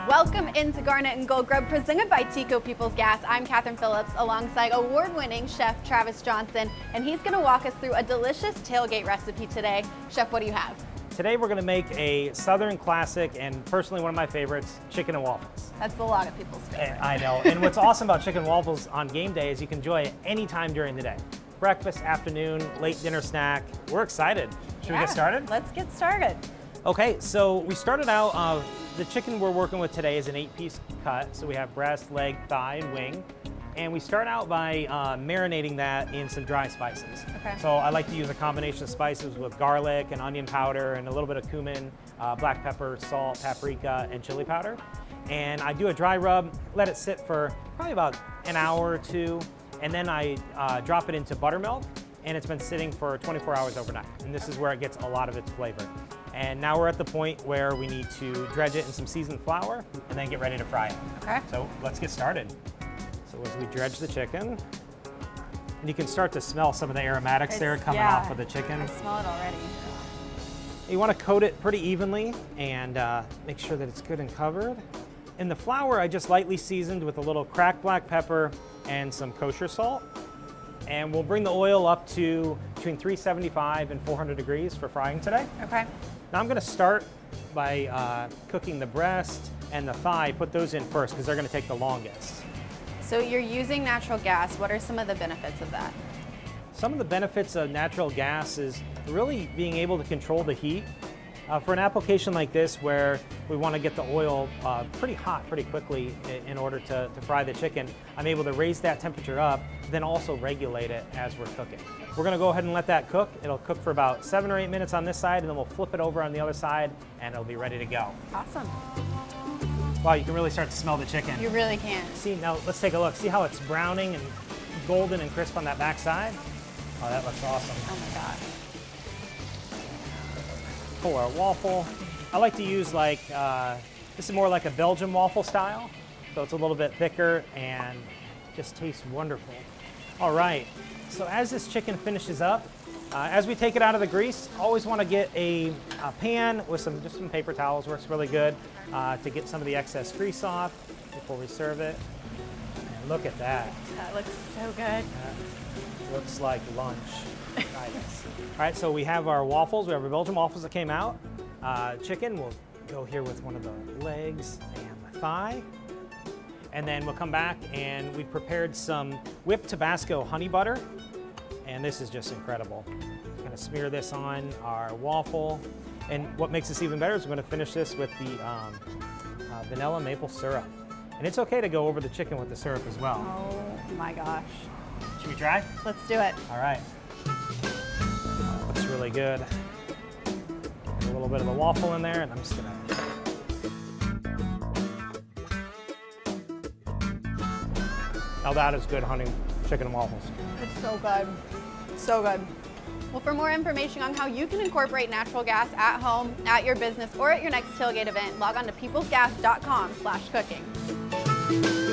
Welcome into Garnet and Gold Grub, presented by TECO People's Gas. I'm Catherine Phillips, alongside award-winning chef Travis Johnson, and he's going to walk us through a delicious tailgate recipe today. Chef, what do you have? Today we're going to make a Southern classic, and personally one of my favorites, chicken and waffles. That's a lot of people's favorite. I know, and what's awesome about chicken and waffles on game day is you can enjoy it any time during the day. Breakfast, afternoon, late dinner snack. We're excited. Should we get started? Let's get started. Okay, so we started out, the chicken we're working with today is an 8-piece cut. So we have breast, leg, thigh, and wing. And we start out by marinating that in some dry spices. Okay. So I like to use a combination of spices with garlic and onion powder and a little bit of cumin, black pepper, salt, paprika, and chili powder. And I do a dry rub, let it sit for probably about an hour or two, and then I drop it into buttermilk, and it's been sitting for 24 hours overnight. And this is where it gets a lot of its flavor. And now we're at the point where we need to dredge it in some seasoned flour and then get ready to fry it. Okay. So let's get started. So as we dredge the chicken, and you can start to smell some of the aromatics there coming off of the chicken. I smell it already. You want to coat it pretty evenly and make sure that it's good and covered. In the flour, I just lightly seasoned with a little cracked black pepper and some kosher salt. And we'll bring the oil up to between 375 and 400 degrees for frying today. Okay. Now I'm going to start by cooking the breast and the thigh, put those in first because they're going to take the longest. So you're using natural gas. What are some of the benefits of that? Some of the benefits of natural gas is really being able to control the heat. For an application like this where we want to get the oil pretty hot pretty quickly in order to fry the chicken, I'm able to raise that temperature up, then also regulate it as we're cooking. We're going to go ahead and let that cook. It'll cook for about 7 or 8 minutes on this side, and then we'll flip it over on the other side, and it'll be ready to go. Awesome. Wow, you can really start to smell the chicken. You really can. See, now let's take a look. See how it's browning and golden and crisp on that back side? Oh, that looks awesome. Oh my God. Pull our waffle. I like to use this is more like a Belgian waffle style, so it's a little bit thicker and just tastes wonderful. All right, so as this chicken finishes up, as we take it out of the grease, always want to get a pan with just some paper towels, works really good to get some of the excess grease off before we serve it. And look at that. That looks so good. That looks like lunch. Try this. All right, so we have our waffles. We have our Belgian waffles that came out. Chicken, we'll go here with one of the legs and the thigh. And then we'll come back and we've prepared some whipped Tabasco honey butter. And this is just incredible. We're gonna smear this on our waffle. And what makes this even better is we're gonna finish this with the vanilla maple syrup. And it's okay to go over the chicken with the syrup as well. Oh my gosh. Should we try? Let's do it. All right. Looks really good. Get a little bit of the waffle in there, and I'm just gonna. Now that is good hunting chicken and waffles. It's so good. So good. Well, for more information on how you can incorporate natural gas at home, at your business, or at your next tailgate event, log on to peoplesgas.com/cooking.